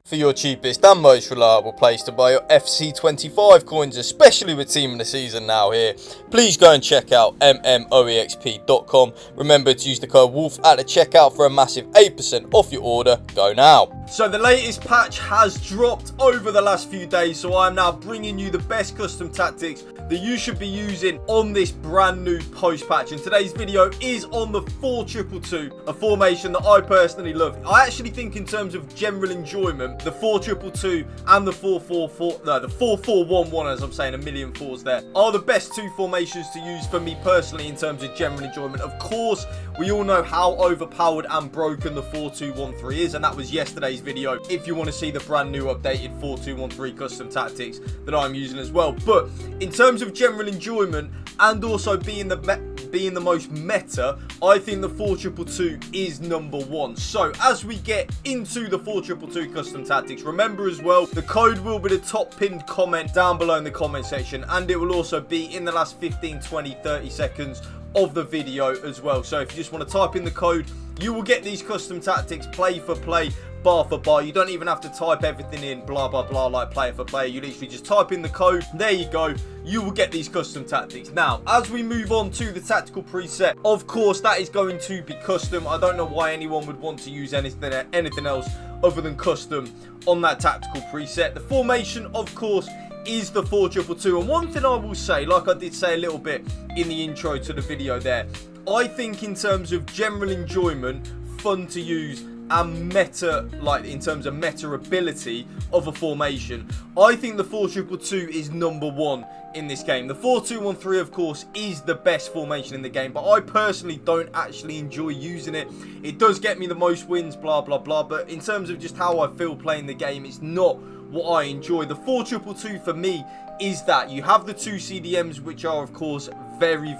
For your cheapest and most reliable place to buy your FC25 coins, especially with Team of the Season now here, please go and check out mmoexp.com. Remember to use the code WOLF at the checkout for a massive 8% off your order. Go now. So the latest patch has dropped over the last few days, so I am now bringing you the best custom tactics that you should be using on this brand new post patch. And today's video is on the 4-2-2-2, a formation that I personally love. I actually think in terms of general enjoyment, the 4-2-2-2 and the 4-4-4, no, the 4-4-1-1, as I'm saying a million fours there, are the best two formations to use for me personally in terms of general enjoyment. Of course, we all know how overpowered and broken the 4-2-1-3 is, and that was yesterday's video if you want to see the brand new updated 4-2-1-3 custom tactics that I'm using as well. But in terms of general enjoyment and also being the most meta, I think the 4-2-2-2 is number one. So as we get into the 4-2-2-2 custom tactics, remember as well, the code will be the top pinned comment down below in the comment section, and it will also be in the last 15, 20, 30 seconds of the video as well. So if you just want to type in the code, you will get these custom tactics play for play, bar for bar. You don't even have to type everything in blah blah blah like player for player. You literally just type in the code, there you go, you will get these custom tactics. Now as we move on to the tactical preset, of course that is going to be custom. I don't know why anyone would want to use anything else other than custom on that tactical preset. The formation, of course, is the 4-2-2-2. And one thing I will say, like I did say a little bit in the intro to the video there, I think in terms of general enjoyment, fun to use, and meta, like in terms of meta ability of a formation, I think the 4-2-2-2 is number one in this game. The 4-2-1-3, of course, is the best formation in the game, but I personally don't actually enjoy using it. It does get me the most wins, blah blah blah, but in terms of just how I feel playing the game, it's not what I enjoy. The 4-2-2-2 for me is that you have the two CDMs, which are of course very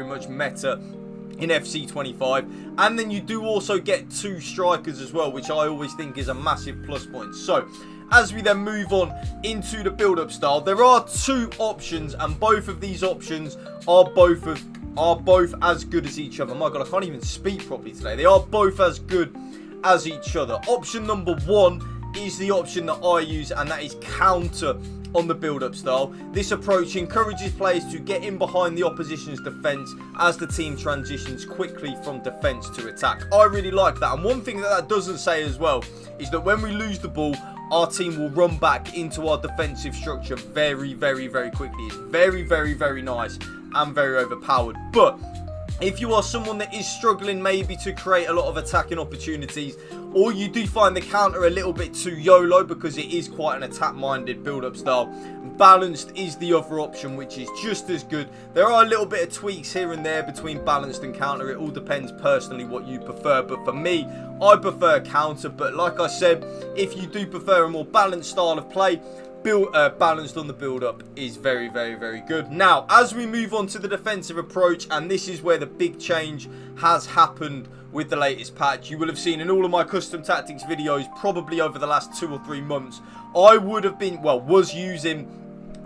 much meta in FC25, and then you do also get two strikers as well, which I always think is a massive plus point. So as we then move on into the build-up style, there are two options, and both of these options are both as good as each other. My god, I can't even speak properly today. They are both as good as each other. Option number one is the option that I use, and that is counter on the build-up style. This approach encourages players to get in behind the opposition's defence as the team transitions quickly from defence to attack. I really like that, and one thing that doesn't say as well is that when we lose the ball, our team will run back into our defensive structure very quickly. It's very nice and very overpowered. But if you are someone that is struggling maybe to create a lot of attacking opportunities, or you do find the counter a little bit too YOLO because it is quite an attack-minded build-up style, balanced is the other option, which is just as good. There are a little bit of tweaks here and there between balanced and counter. It all depends personally what you prefer, but for me, I prefer counter. But like I said, if you do prefer a more balanced style of play, balanced on the build-up is very good. Now, as we move on to the defensive approach, and this is where the big change has happened with the latest patch. You will have seen in all of my custom tactics videos, probably over the last 2 or 3 months, I was using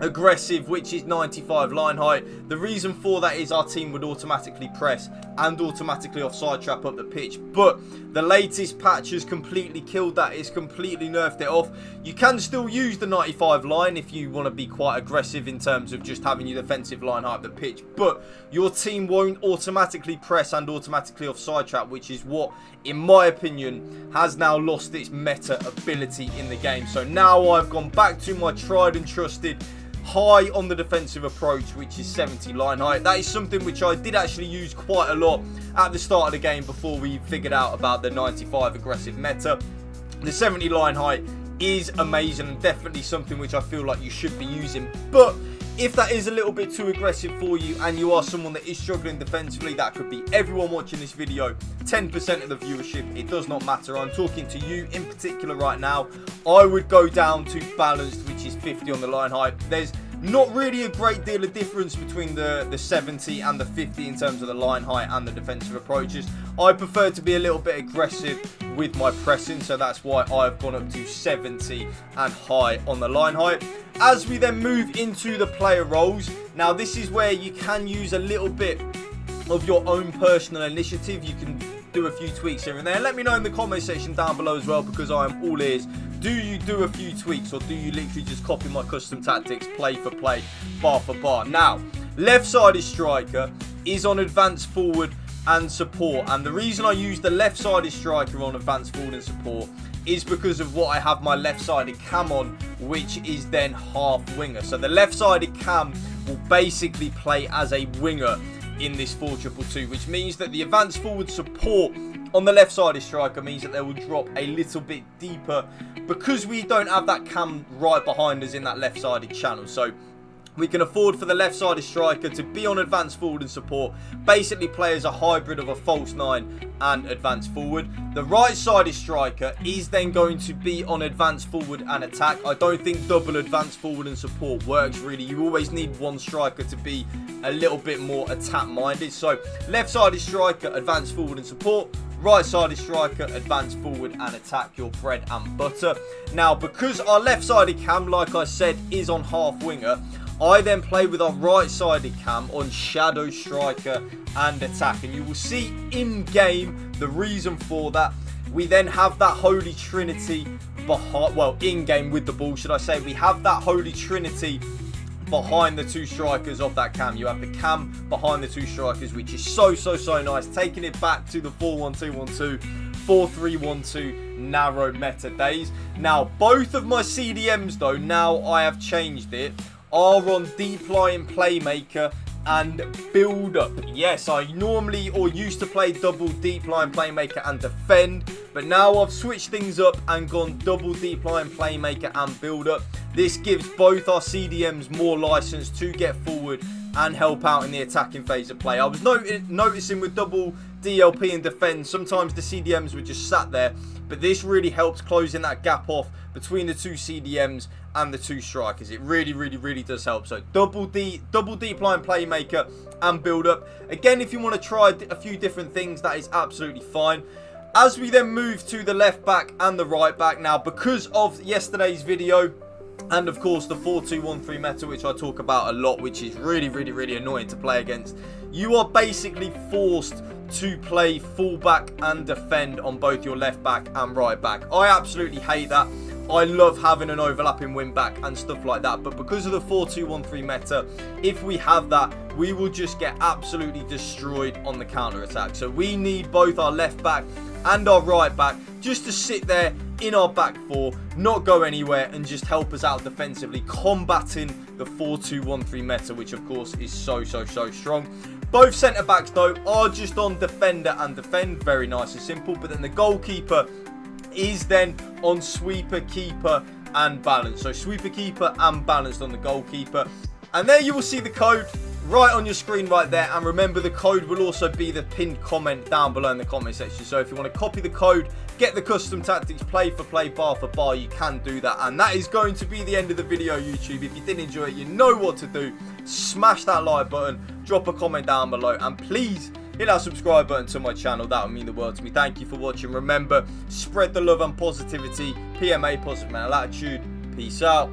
aggressive, which is 95 line height. The reason for that is our team would automatically press and automatically offside trap up the pitch, but the latest patch has completely killed that. It's completely nerfed it off. You can still use the 95 line if you want to be quite aggressive in terms of just having your defensive line height up the pitch, but your team won't automatically press and automatically offside trap, which is what, in my opinion, has now lost its meta ability in the game. So now I've gone back to my tried and trusted high on the defensive approach, which is 70 line height. That is something which I did actually use quite a lot at the start of the game before we figured out about the 95 aggressive meta. The 70 line height is amazing and definitely something which I feel like you should be using, but if that is a little bit too aggressive for you and you are someone that is struggling defensively, that could be everyone watching this video, 10% of the viewership, it does not matter. I'm talking to you in particular right now. I would go down to balanced, which is 50 on the line height. There's not really a great deal of difference between the 70 and the 50 in terms of the line height and the defensive approaches. I prefer to be a little bit aggressive with my pressing, so that's why I've gone up to 70 and high on the line height. As we then move into the player roles, now this is where you can use a little bit of your own personal initiative. You can do a few tweaks here and there. Let me know in the comment section down below as well, because I am all ears. do you do a few tweaks, or do you literally just copy my custom tactics play for play, bar for bar? Now, left-sided striker is on advanced forward and support, and the reason I use the left-sided striker on advanced forward and support is because of what I have my left-sided cam on, which is then half winger. So the left-sided cam will basically play as a winger in this 4-2-2, which means that the advanced forward support on the left-sided striker means that they will drop a little bit deeper because we don't have that cam right behind us in that left-sided channel. So we can afford for the left-sided striker to be on advanced forward and support, basically play as a hybrid of a false 9 and advanced forward. The right-sided striker is then going to be on advanced forward and attack. I don't think double advanced forward and support works really. You always need one striker to be a little bit more attack-minded. So left-sided striker, advanced forward and support. Right-sided striker, advanced forward and attack, your bread and butter. Now, because our left-sided cam, like I said, is on half winger, I then play with our right-sided cam on shadow striker and attack. And you will see in-game the reason for that. We then have that holy trinity behind, well, in-game with the ball, should I say. We have that holy trinity behind the two strikers of that cam. You have the cam behind the two strikers, which is so nice. Taking it back to the 4-1-2-1-2, 4-3-1-2 narrow meta days. Now, both of my CDMs, though, now I have changed it, are on deep line playmaker and build up. Yes, I normally or used to play double deep line playmaker and defend, but now I've switched things up and gone double deep line playmaker and build up. This gives both our CDMs more license to get forward and help out in the attacking phase of play. I was noticing with double DLP and defend, sometimes the CDMs were just sat there, but this really helps closing that gap off between the two CDMs and the two strikers. It really does help. So double deep line playmaker and build up. Again, if you want to try a few different things, that is absolutely fine. As we then move to the left back and the right back, now because of yesterday's video and of course the 4-2-1-3 meta, which I talk about a lot, which is really annoying to play against, you are basically forced to play fullback and defend on both your left back and right back. I absolutely hate that. I love having an overlapping wing back and stuff like that, but because of the 4-2-1-3 meta, if we have that, we will just get absolutely destroyed on the counter attack. So we need both our left back and our right back just to sit there in our back four, not go anywhere, and just help us out defensively, combating the 4-2-1-3 meta, which of course is so strong. Both centre backs though are just on defender and defend, very nice and simple, but then the goalkeeper is then on sweeper, keeper and balance. So sweeper, keeper and balanced on the goalkeeper. And there you will see the code right on your screen right there. And remember, the code will also be the pinned comment down below in the comment section. So if you want to copy the code, get the custom tactics play for play, bar for bar, you can do that. And that is going to be the end of the video, YouTube. If you did enjoy it, you know what to do. Smash that like button, drop a comment down below, and please hit that subscribe button to my channel. That would mean the world to me. Thank you for watching. Remember, spread the love and positivity. PMA, positive mental attitude. Peace out.